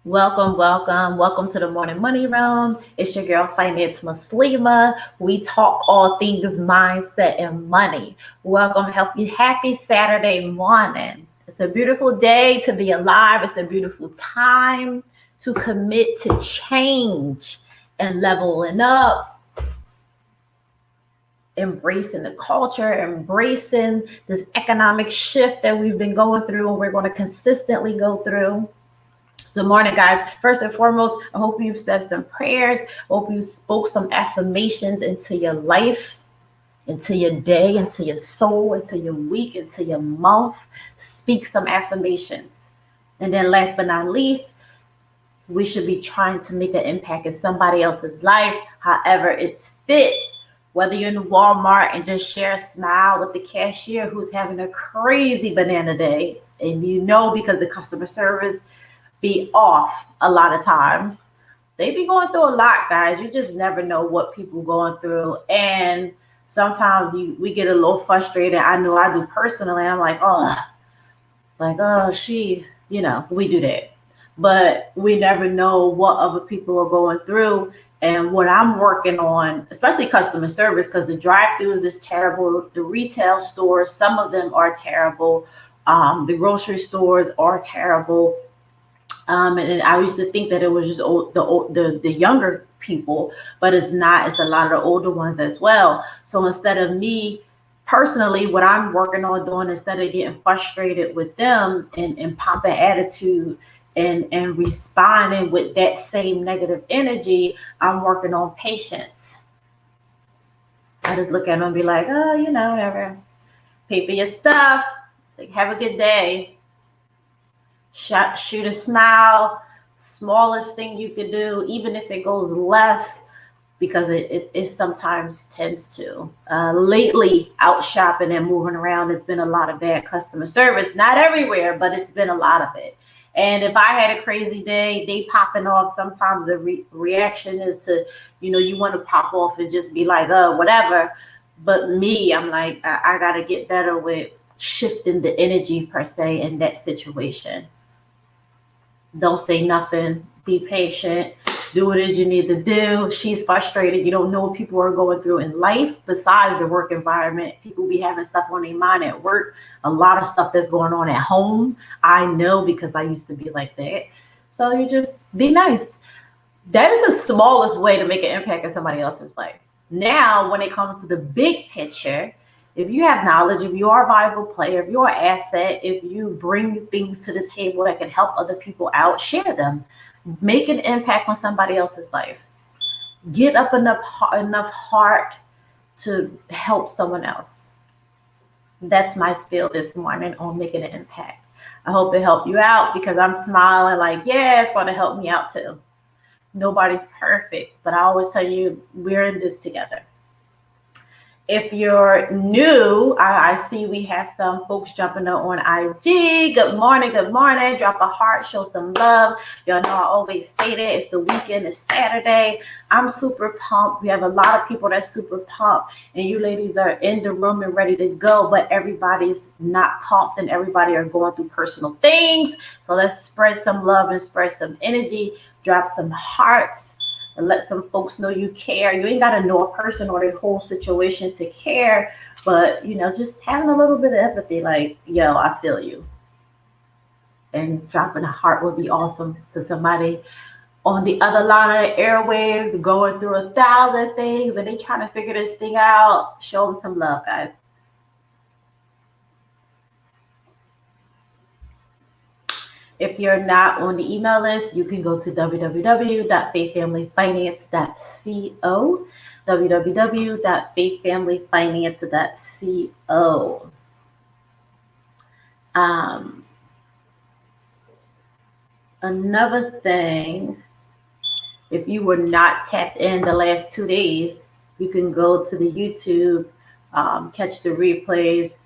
Welcome, welcome, welcome to the Morning Money Room. It's your girl, Finance Muslima. We talk all things mindset and money. Welcome, help you. Happy Saturday morning. It's a beautiful day to be alive. It's a beautiful time to commit to change and leveling up, embracing the culture, embracing this economic shift that we've been going through and we're going to consistently go through. Good morning, guys. First and foremost, I hope you've said some prayers. I hope you spoke some affirmations into your life, into your day, into your soul, into your week, into your month. Speak some affirmations. And then last but not least, we should be trying to make an impact in somebody else's life, however it's fit. Whether you're in Walmart and just share a smile with the cashier who's having a crazy banana day, and you know because the customer service be off a lot of times. They be going through a lot, guys. You just never know what people going through. And sometimes we get a little frustrated. I know I do personally. I'm like, we do that. But we never know what other people are going through. And what I'm working on, especially customer service, because the drive-thrus is terrible. The retail stores, some of them are terrible. The grocery stores are terrible. And I used to think that it was just the younger people, but it's not. It's a lot of the older ones as well. So instead of me personally, what I'm working on doing, instead of getting frustrated with them and popping attitude and responding with that same negative energy, I'm working on patience. I just look at them and be like, oh, whatever. Pay for your stuff. It's like, have a good day. Shoot a smile, smallest thing you could do, even if it goes left, because it sometimes tends to. Lately, out shopping and moving around, it's been a lot of bad customer service. Not everywhere, but it's been a lot of it. And if I had a crazy day, they popping off, sometimes the reaction is to, you want to pop off and just be like, whatever. But me, I'm like, I got to get better with shifting the energy per se in that situation. Don't say nothing. Be patient. Do what it is you need to do. She's frustrated. You don't know what people are going through in life besides the work environment. People be having stuff on their mind at work. A lot of stuff that's going on at home. I know because I used to be like that. So you just be nice. That is the smallest way to make an impact in somebody else's life. Now, when it comes to the big picture, if you have knowledge, if you are a viable player, if you're an asset, if you bring things to the table that can help other people out, share them. Make an impact on somebody else's life. Get up enough heart to help someone else. That's my spiel this morning on making an impact. I hope it helped you out because I'm smiling like, yeah, it's going to help me out too. Nobody's perfect, but I always tell you, we're in this together. If you're new, I see we have some folks jumping up on IG. Good morning, good morning. Drop a heart, show some love. Y'all know I always say that. It's the weekend, it's Saturday. I'm super pumped. We have a lot of people that's super pumped, and you ladies are in the room and ready to go, but everybody's not pumped and everybody are going through personal things. So let's spread some love and spread some energy. Drop some hearts. And let some folks know you care. You ain't got to know a person or their whole situation to care, but just having a little bit of empathy, like, yo, I feel you. And dropping a heart would be awesome to somebody on the other line of the airwaves, going through 1,000 things and they trying to figure this thing out. Show them some love, guys. If you're not on the email list, you can go to www.faithfamilyfinance.co, www.faithfamilyfinance.co. Another thing, if you were not tapped in the last 2 days, you can go to the YouTube, catch the replays.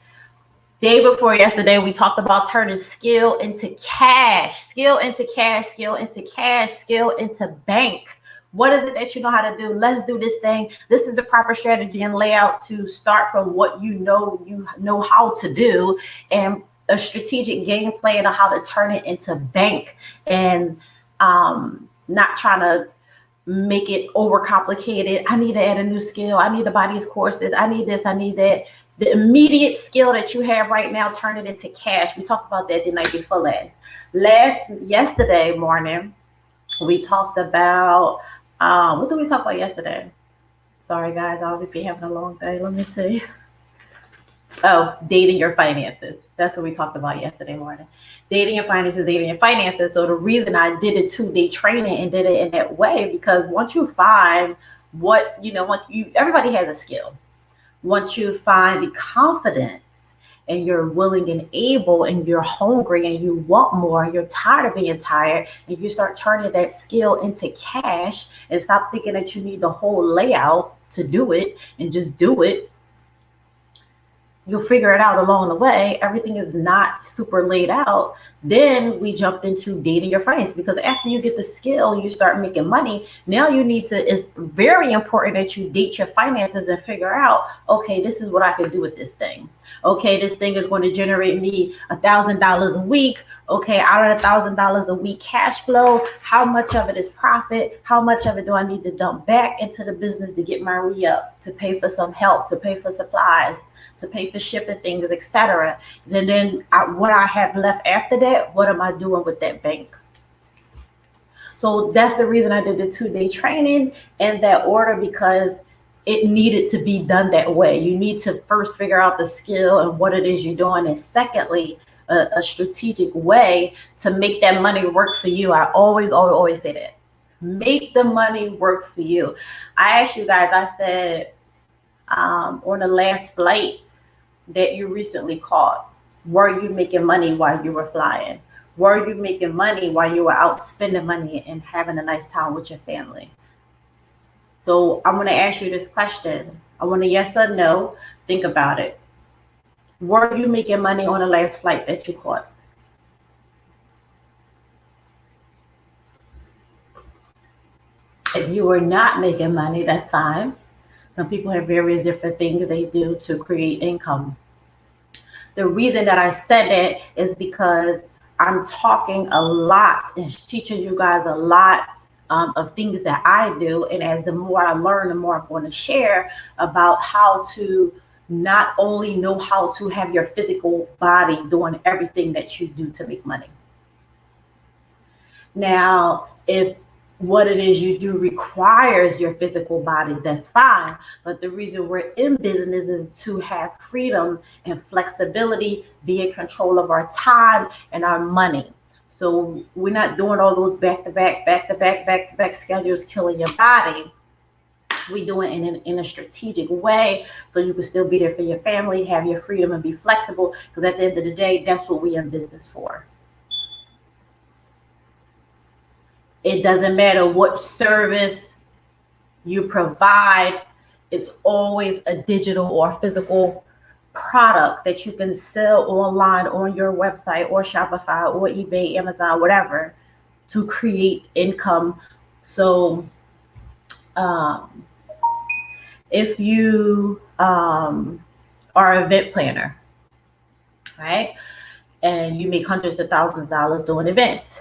Day before yesterday, we talked about turning skill into cash, skill into cash, skill into cash, skill into bank. What is it that you know how to do? Let's do this thing. This is the proper strategy and layout to start from what you know how to do, and a strategic game plan on how to turn it into bank. And Not trying to make it overcomplicated. I need to add a new skill. I need to buy these courses. I need this. I need that. The immediate skill that you have right now, turn it into cash. We talked about that the night before yesterday morning. We talked about what did we talk about yesterday? Sorry guys, I'll be having a long day. Let me see. Oh, dating your finances. That's what we talked about yesterday morning. Dating your finances, dating your finances. So the reason I did a 2-day training and did it in that way, because once you find everybody has a skill. Once you find the confidence and you're willing and able and you're hungry and you want more, you're tired of being tired, and you start turning that skill into cash and stop thinking that you need the whole layout to do it and just do it, you'll figure it out along the way. Everything is not super laid out. Then we jumped into dating your finances, because after you get the skill, you start making money. Now you need to, it's very important that you date your finances and figure out, okay, this is what I can do with this thing. Okay, this thing is going to generate me $1,000 a week. Okay, out of $1,000 a week cash flow, how much of it is profit? How much of it do I need to dump back into the business to get my re-up, to pay for some help, to pay for supplies, to pay for shipping things, etc. And then what I have left after that, what am I doing with that bank? So that's the reason I did the 2-day training in that order, because it needed to be done that way. You need to first figure out the skill and what it is you're doing, and secondly, a strategic way to make that money work for you. I always say that. Make the money work for you. I asked you guys, I said on the last flight that you recently caught, were you making money while you were flying? Were you making money while you were out spending money and having a nice time with your family? So I'm going to ask you this question. I want a yes or no. Think about it. Were you making money on the last flight that you caught? If you were not making money, that's fine. Some people have various different things they do to create income. The reason that I said that is because I'm talking a lot and teaching you guys a lot of things that I do. And as the more I learn, the more I'm going to share about how to not only know how to have your physical body doing everything that you do to make money. Now, if what it is you do requires your physical body, that's fine. But the reason we're in business is to have freedom and flexibility, be in control of our time and our money. So we're not doing all those back-to-back schedules, killing your body. We do it in a strategic way, so you can still be there for your family, have your freedom, and be flexible. Because at the end of the day, that's what we're in business for. It doesn't matter what service you provide. It's always a digital or physical product that you can sell online on your website or Shopify or eBay, Amazon, whatever, to create income. So if you are an event planner, right, and you make hundreds of thousands of dollars doing events,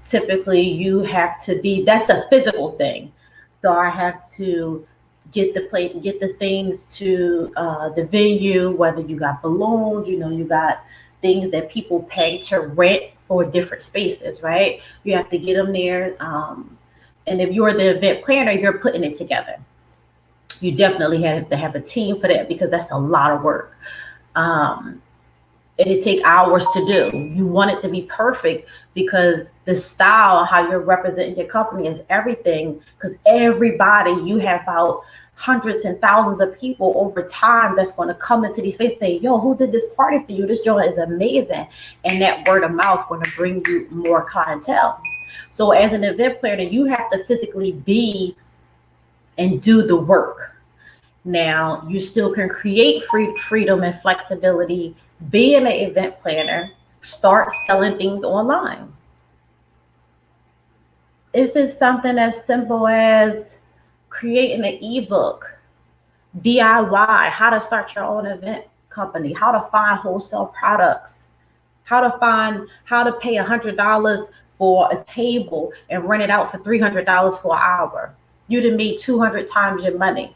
typically you have to be, that's a physical thing. So I have to get the things to the venue, whether you got balloons, you got things that people pay to rent for different spaces, right? You have to get them there. And if you're the event planner, you're putting it together. You definitely have to have a team for that, because that's a lot of work. And it take hours to do. You want it to be perfect, because the style, how you're representing your company is everything. Because everybody, you have about hundreds and thousands of people over time that's going to come into these spaces and say, yo, who did this party for you? This joint is amazing. And that word of mouth going to bring you more clientele. So as an event planner, you have to physically be and do the work. Now, you still can create freedom and flexibility being an event planner. Start selling things online. If it's something as simple as creating an ebook, DIY, how to start your own event company, how to find wholesale products, how to pay $100 for a table and rent it out for $300 for an hour. You'd have made 200 times your money.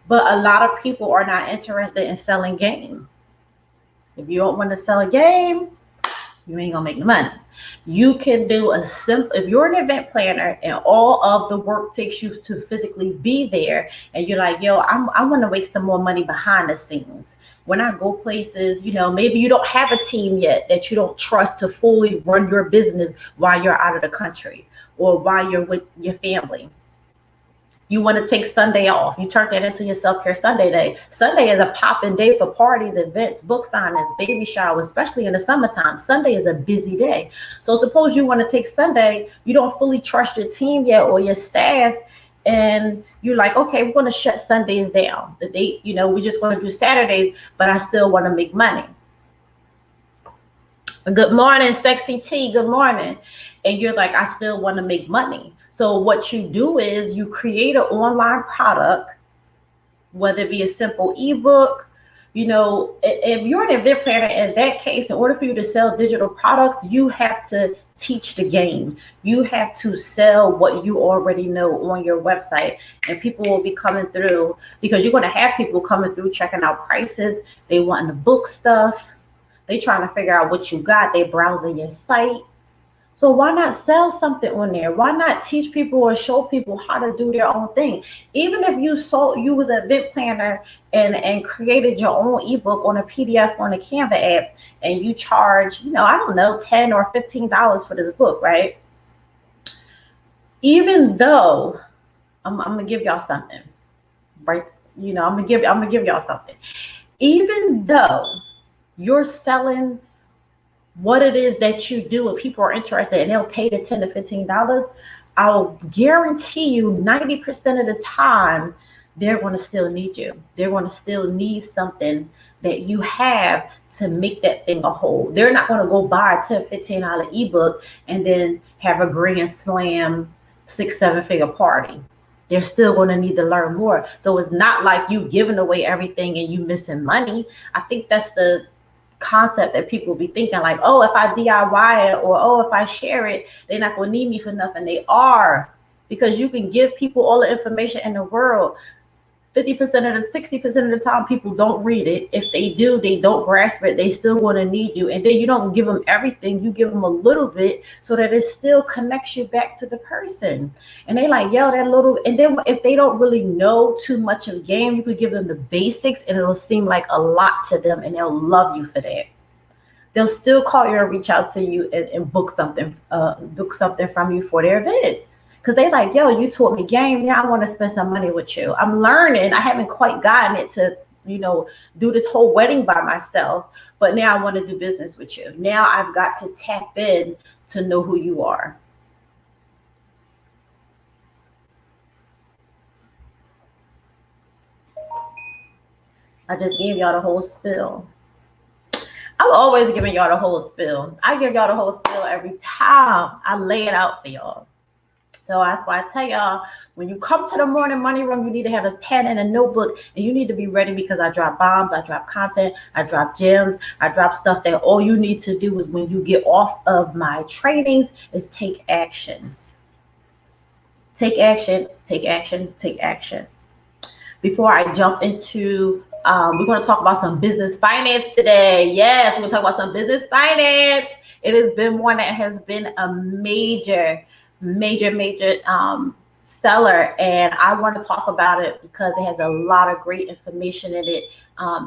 But a lot of people are not interested in selling game. If you don't want to sell a game, you ain't gonna make the money. You can do a simple, if you're an event planner and all of the work takes you to physically be there, and you're like, yo, I want to make some more money behind the scenes. When I go places, maybe you don't have a team yet that you don't trust to fully run your business while you're out of the country or while you're with your family. You want to take Sunday off. You turn that into your self-care Sunday day. Sunday is a popping day for parties, events, book signings, baby showers, especially in the summertime. Sunday is a busy day. So suppose you want to take Sunday, you don't fully trust your team yet or your staff, and you're like, okay, we're going to shut Sundays down. The date, we're just going to do Saturdays, but I still want to make money. Good morning, Sexy T. Good morning. And you're like, I still want to make money. So what you do is you create an online product, whether it be a simple ebook. If you're an event planner, in that case, in order for you to sell digital products, you have to teach the game. You have to sell what you already know on your website, and people will be coming through because you're going to have people coming through checking out prices. They wanting to book stuff. They trying to figure out what you got. They browsing your site. So why not sell something on there? Why not teach people or show people how to do their own thing? Even if you was an event planner and created your own ebook on a PDF on a Canva app, and you charge, I don't know, $10 or $15 for this book, right? Even though I'm gonna give y'all something, right? I'm gonna give y'all something. Even though you're selling what it is that you do and people are interested and they'll pay the $10 to $15, I'll guarantee you 90% of the time they're going to still need you. They're going to still need something that you have to make that thing a whole. They're not going to go buy a $10, $15 ebook and then have a grand slam 6-7 figure party. They're still going to need to learn more. So it's not like you giving away everything and you missing money. I think that's the concept that people be thinking, like, oh, if I DIY it, or oh, if I share it, they're not going to need me for nothing. They are, because you can give people all the information in the world. 50% of the 60% of the time, people don't read it. If they do, they don't grasp it. They still want to need you. And then you don't give them everything. You give them a little bit so that it still connects you back to the person. And they like, yo, that little. And then if they don't really know too much of game, you could give them the basics and it'll seem like a lot to them, and they'll love you for that. They'll still call you or reach out to you and book something from you for their event. Because they like, yo, you taught me game. Yeah, I want to spend some money with you. I'm learning. I haven't quite gotten it to, do this whole wedding by myself. But now I want to do business with you. Now I've got to tap in to know who you are. I just gave y'all the whole spill. I'm always giving y'all the whole spill. I give y'all the whole spill every time I lay it out for y'all. So that's why I tell y'all, when you come to the Morning Money Room, you need to have a pen and a notebook, and you need to be ready, because I drop bombs, I drop content, I drop gems, I drop stuff that all you need to do is, when you get off of my trainings, is take action. Take action, take action, take action. Before I jump into, we're going to talk about some business finance today. Yes, we're going to talk about some business finance. It has been one that has been a major seller, and I want to talk about it because it has a lot of great information in it.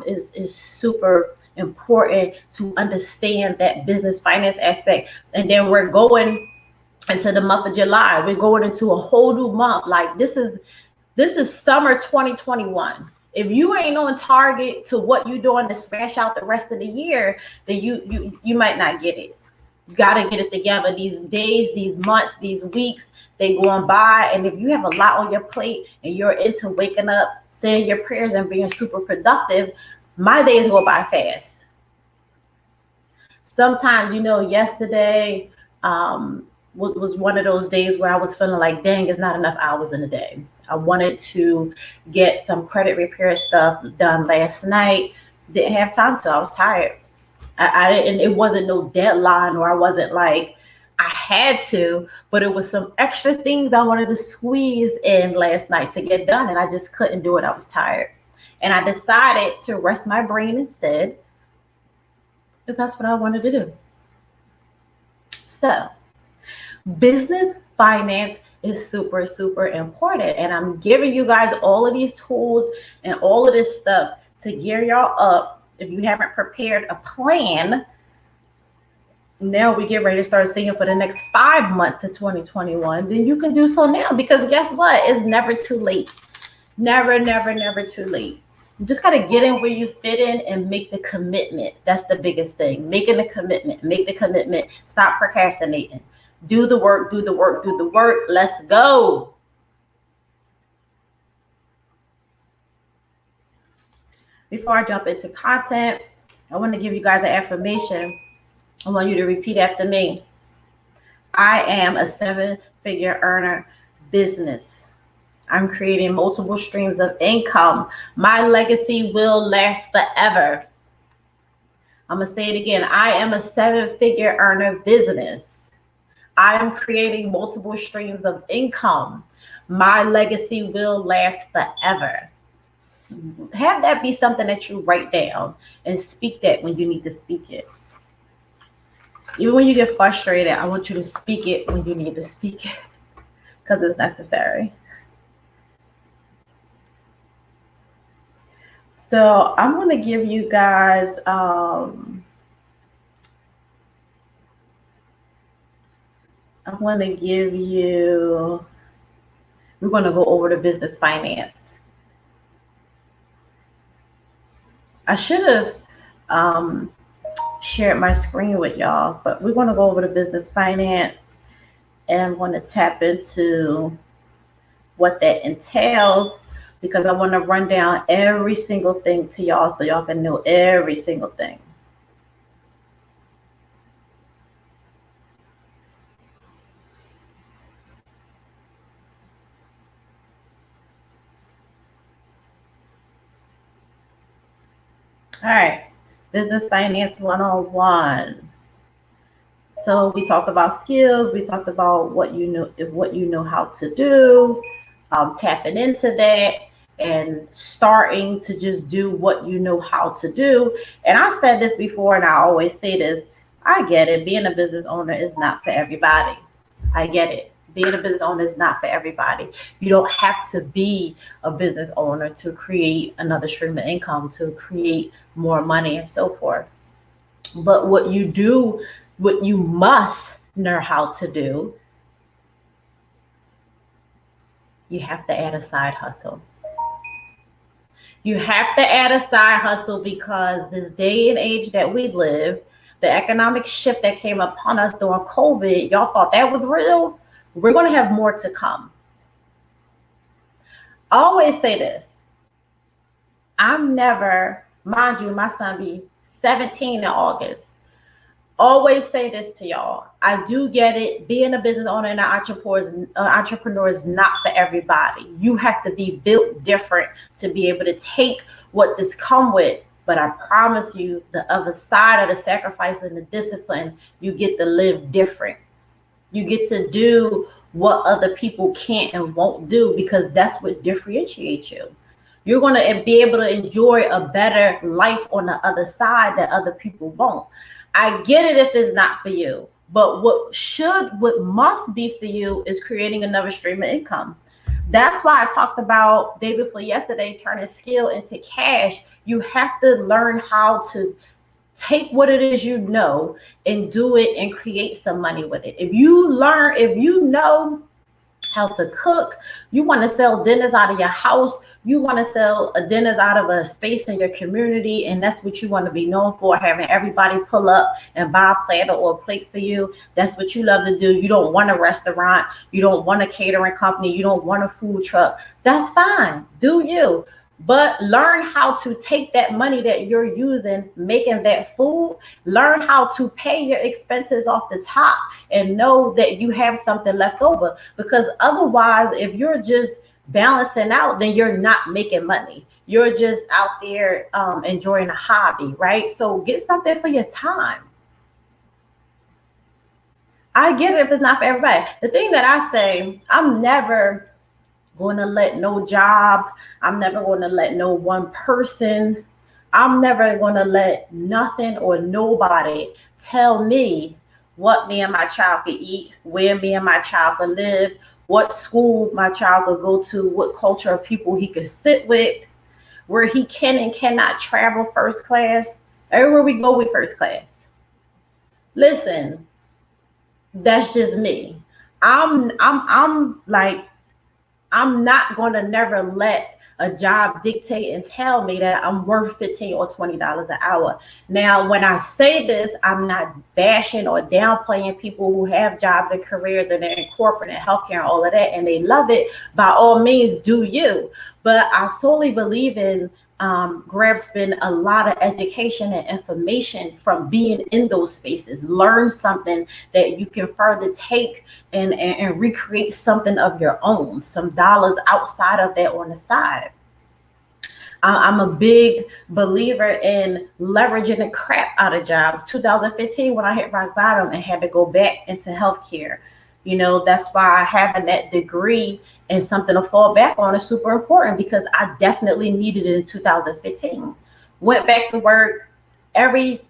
Is super important to understand that business finance aspect. And then we're going into the month of July. We're going into a whole new month. Like this is summer 2021. If you ain't on target to what you're doing to smash out the rest of the year, then you might not get it. You got to get it together. These days, these months, these weeks, they going by. And if you have a lot on your plate and you're into waking up, saying your prayers, and being super productive, my days go by fast. Sometimes, yesterday was one of those days where I was feeling like, dang, it's not enough hours in the day. I wanted to get some credit repair stuff done last night. Didn't have time to. I was tired. I didn't. It wasn't no deadline, or I wasn't like, I had to, but it was some extra things I wanted to squeeze in last night to get done, and I just couldn't do it. I was tired. And I decided to rest my brain instead, if that's what I wanted to do. So, business finance is super, super important. And I'm giving you guys all of these tools and all of this stuff to gear y'all up. If you haven't prepared a plan, now we get ready to start seeing for the next 5 months of 2021, then you can do so now, because guess what? It's never too late. Never, never, never too late. You just got to get in where you fit in and make the commitment. That's the biggest thing. Making the commitment. Make the commitment. Stop procrastinating. Do the work, do the work, do the work. Let's go. Before I jump into content, I want to give you guys an affirmation. I want you to repeat after me. I am a 7-figure earner business. I'm creating multiple streams of income. My legacy will last forever. I'm going to say it again. I am a 7-figure earner business. I am creating multiple streams of income. My legacy will last forever. Have that be something that you write down and speak that when you need to speak it. Even when you get frustrated, I want you to speak it when you need to speak it, because it's necessary. So I'm going to give you guys I'm going to give you, we're going to go over the business finance. I should have shared my screen with y'all, but we're going to go over the business finance, and I'm going to tap into what that entails, because I want to run down every single thing to y'all so y'all can know every single thing. All right, Business Finance 101. So we talked about skills. We talked about what you know how to do, tapping into that, and starting to just do what you know how to do. And I said this before, and I always say this. I get it. Being a business owner is not for everybody. I get it. Being a business owner is not for everybody. You don't have to be a business owner to create another stream of income, to create more money and so forth. But what you must know how to do, you have to add a side hustle. You have to add a side hustle, because this day and age that we live, the economic shift that came upon us during COVID, y'all thought that was real? We're going to have more to come. I always say this. I'm never, mind you, my son be 17 in August. Always say this to y'all. I do get it. Being a business owner and an entrepreneur is not for everybody. You have to be built different to be able to take what this come with. But I promise you, the other side of the sacrifice and the discipline, you get to live different. You get to do what other people can't and won't do, because that's what differentiates you. You're going to be able to enjoy a better life on the other side that other people won't. I get it if it's not for you, but what must be for you is creating another stream of income. That's why I talked about day before yesterday, turning skill into cash. You have to learn how to take what it is you know and do it and create some money with it. If you know how to cook, you want to sell dinners out of your house, you want to sell dinners out of a space in your community, and that's what you want to be known for, having everybody pull up and buy a platter or a plate for you. That's what you love to do. You don't want a restaurant, you don't want a catering company, you don't want a food truck. That's fine. Do you? But learn how to take that money that you're using, making that food, learn how to pay your expenses off the top and know that you have something left over. Because otherwise, if you're just balancing out, then you're not making money. You're just out there enjoying a hobby, right? So get something for your time. I get it if it's not for everybody. The thing that I say, I'm never going to let no job, I'm never going to let no one person, I'm never going to let nothing or nobody tell me what me and my child could eat, where me and my child could live, what school my child could go to, what culture of people he could sit with, where he can and cannot travel first class. Everywhere we go with first class. Listen, that's just me. I'm like, I'm not going to never let a job dictate and tell me that I'm worth $15 or $20 an hour. Now, when I say this, I'm not bashing or downplaying people who have jobs and careers and they're in corporate and healthcare and all of that, and they love it. By all means, do you. But I solely believe in grasping a lot of education and information from being in those spaces. Learn something that you can further take and recreate something of your own, some dollars outside of that on the side. I'm a big believer in leveraging the crap out of jobs. 2015, when I hit rock bottom and had to go back into healthcare, that's why having that degree and something to fall back on is super important, because I definitely needed it in 2015. Went back to work. Every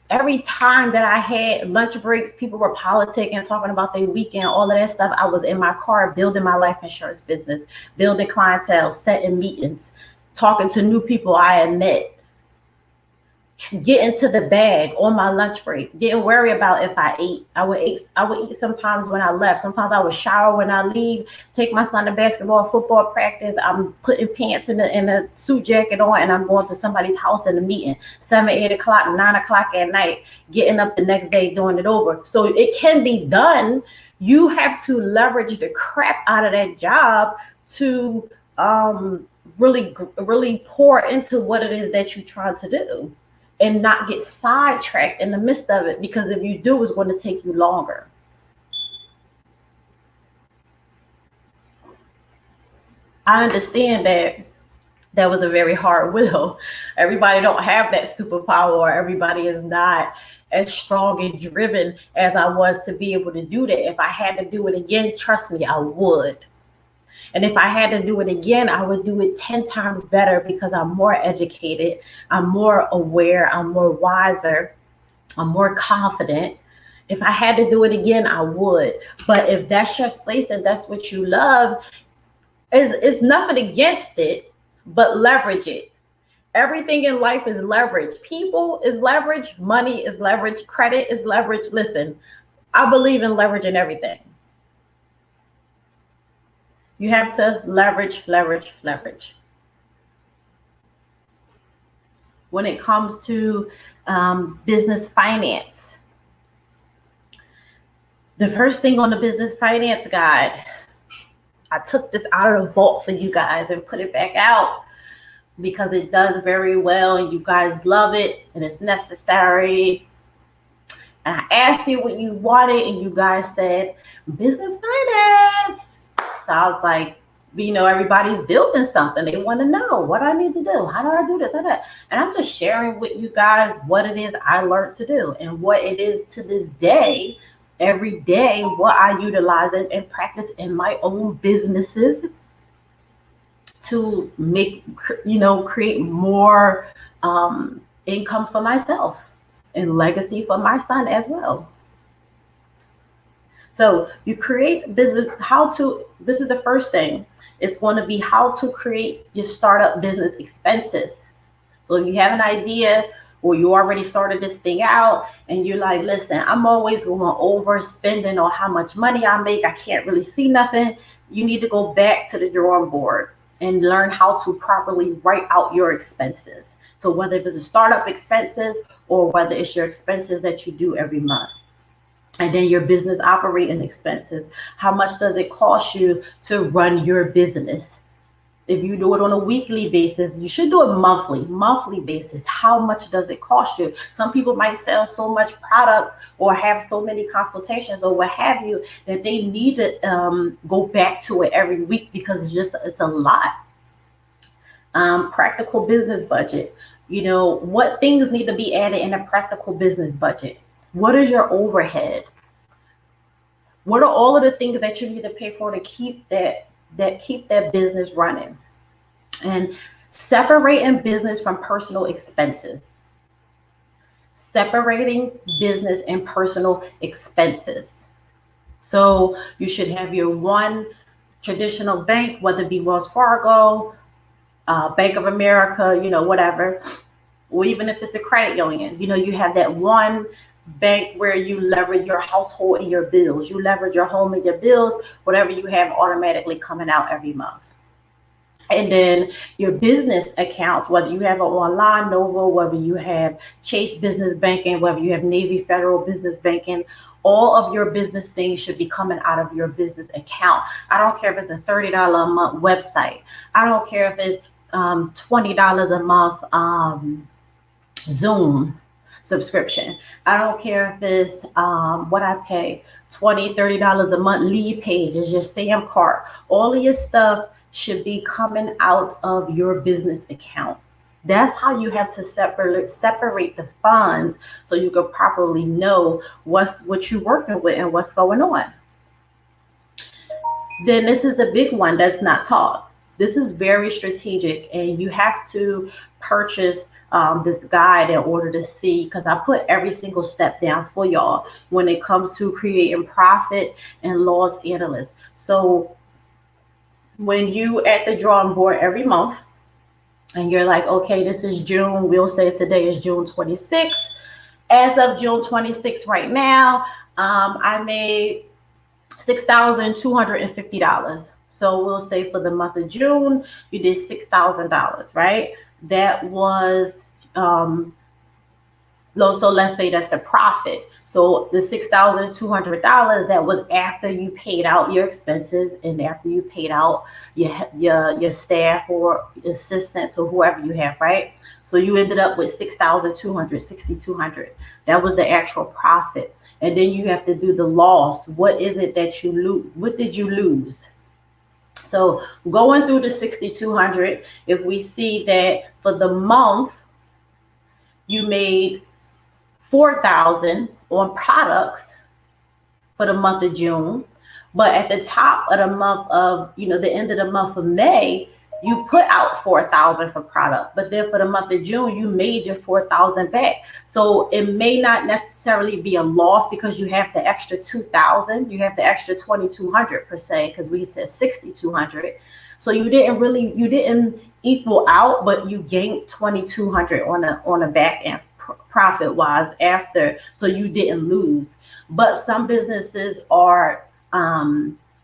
time that I had lunch breaks, people were politicking, talking about their weekend, all of that stuff. I was in my car building my life insurance business, building clientele, setting meetings, talking to new people I had met, getting to the bag on my lunch break, didn't worry about if I ate. I would eat sometimes when I left. Sometimes I would shower when I leave, take my son to basketball, football practice. I'm putting pants in a suit jacket on, and I'm going to somebody's house in a meeting, 7, 8 o'clock, 9 o'clock at night, getting up the next day, doing it over. So it can be done. You have to leverage the crap out of that job to really pour into what it is that you're trying to do, and not get sidetracked in the midst of it, because if you do, it's going to take you longer. I understand that was a very hard will. Everybody don't have that superpower, or everybody is not as strong and driven as I was to be able to do that. If I had to do it again, trust me, I would. And if I had to do it again, I would do it 10 times better, because I'm more educated, I'm more aware, I'm more wiser, I'm more confident. If I had to do it again, I would. But if that's your space and that's what you love, it's nothing against it, but leverage it. Everything in life is leverage. People is leverage, money is leverage, credit is leverage. Listen, I believe in leveraging everything. You have to leverage, leverage, leverage. When it comes to business finance, the first thing on the business finance guide, I took this out of the vault for you guys and put it back out, because it does very well and you guys love it and it's necessary. And I asked you what you wanted, and you guys said business finance. So I was like, everybody's building something. They want to know what I need to do. How do I do this? And I'm just sharing with you guys what it is I learned to do, and what it is to this day, every day, what I utilize and practice in my own businesses to make, create more income for myself and legacy for my son as well. So you create business, this is the first thing. It's going to be how to create your startup business expenses. So if you have an idea, or you already started this thing out and you're like, listen, I'm always going overspending on how much money I make, I can't really see nothing. You need to go back to the drawing board and learn how to properly write out your expenses. So whether it's a startup expenses, or whether it's your expenses that you do every month. And then your business operating expenses. How much does it cost you to run your business? If you do it on a weekly basis, you should do it monthly basis. How much does it cost you? Some people might sell so much products or have so many consultations or what have you, that they need to go back to it every week, because it's a lot. Practical business budget. What things need to be added in a practical business budget? What is your overhead? What are all of the things that you need to pay for to keep that business running? And separating business from personal expenses. Separating business and personal expenses. So you should have your one traditional bank, whether it be Wells Fargo, Bank of America, whatever, or even if it's a credit union, you have that one bank where you leverage your household and your bills. You leverage your home and your bills, whatever you have automatically coming out every month. And then your business accounts, whether you have an online Nova, whether you have Chase Business Banking, whether you have Navy Federal Business Banking, all of your business things should be coming out of your business account. I don't care if it's a $30 a month website. I don't care if it's $20 a month Zoom subscription. I don't care if it's what I pay, $20, $30 a month lead pages, your Sam card. All of your stuff should be coming out of your business account. That's how you have to separate the funds so you can properly know what you're working with and what's going on. Then this is the big one that's not taught. This is very strategic, and you have to purchase this guide in order to see, because I put every single step down for y'all when it comes to creating profit and loss analysts. So when you at the drawing board every month and you're like, okay, this is June, we'll say today is June 26th. As of June 26th right now, I made $6,250. So we'll say for the month of June, you did $6,000, right? That was, so let's say that's the profit. So the $6,200, that was after you paid out your expenses and after you paid out your staff or assistants or whoever you have, right? So you ended up with $6,200. That was the actual profit. And then you have to do the loss. What is it that you lose? What did you lose? So going through the 6,200, if we see that for the month you made 4,000 on products for the month of June, but at the top of the month of, the end of the month of May, you put out 4,000 for product, but then for the month of June, you made your 4,000 back. So it may not necessarily be a loss because you have the extra 2,000, you have the extra 2,200 per se, because we said 6,200. So you didn't equal out, but you gained 2,200 on a back end profit wise after, so you didn't lose. But some businesses are,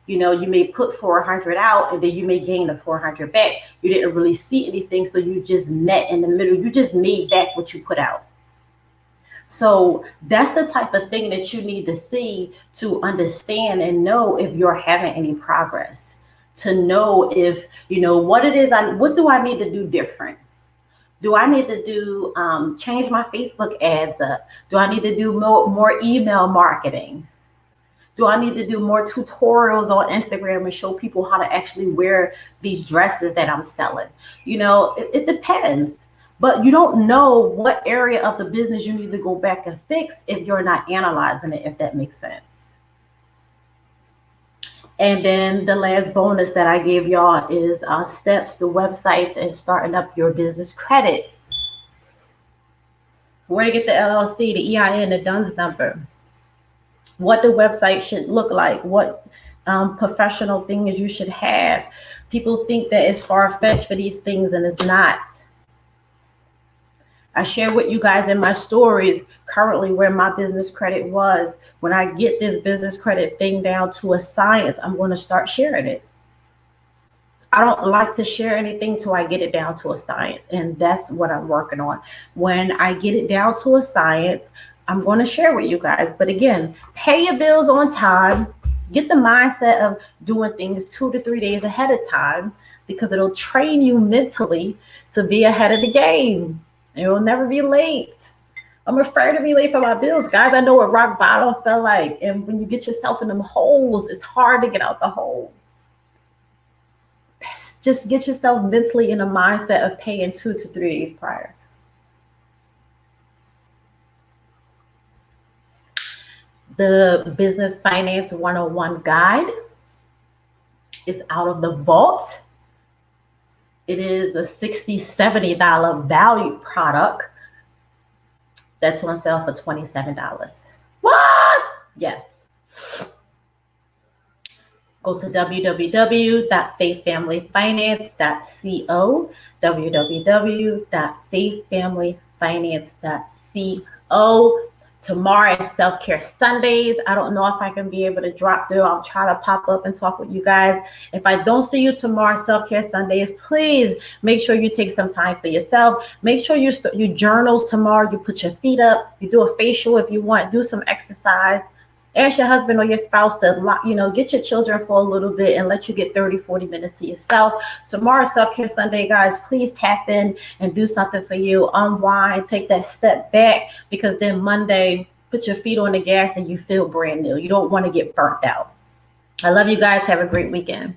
you may put 400 out and then you may gain the 400 back. You didn't really see anything, so you just met in the middle. You just made back what you put out. So that's the type of thing that you need to see to understand and know if you're having any progress, to know if, what it is, what do I need to do different? Do I need to do change my Facebook ads up? Do I need to do more email marketing? Do I need to do more tutorials on Instagram and show people how to actually wear these dresses that I'm selling? It depends. But you don't know what area of the business you need to go back and fix if you're not analyzing it, if that makes sense. And then the last bonus that I gave y'all is steps to websites and starting up your business credit. Where to get the LLC, the EIN, the DUNS number. What the website should look like. What professional things you should have. People think that it's far-fetched for these things, and it's not. I share with you guys in my stories currently where my business credit was. When I get this business credit thing down to a science, I'm going to start sharing it. I don't like to share anything till I get it down to a science, and that's what I'm working on. When I get it down to a science, I'm going to share with you guys. But again, pay your bills on time. Get the mindset of doing things 2 to 3 days ahead of time, because it'll train you mentally to be ahead of the game. You'll never be late. I'm afraid to be late for my bills, guys. I know what rock bottom felt like. And when you get yourself in them holes, it's hard to get out the hole. Just get yourself mentally in a mindset of paying 2 to 3 days prior. The Business Finance 101 guide is out of the vault. It is the $60, $70 value product that's on sale for $27. What? Yes. Go to www.faithfamilyfinance.co, www.faithfamilyfinance.co. Tomorrow is Self-Care Sundays. I don't know if I can be able to drop through. I'll try to pop up and talk with you guys. If I don't see you tomorrow, Self-Care Sunday, please make sure you take some time for yourself. Make sure you journals tomorrow. You put your feet up. You do a facial if you want. Do some exercise. Ask your husband or your spouse to, get your children for a little bit and let you get 30, 40 minutes to yourself. Tomorrow, Self-Care Sunday, guys. Please tap in and do something for you. Unwind, take that step back, because then Monday, put your feet on the gas and you feel brand new. You don't want to get burnt out. I love you guys. Have a great weekend.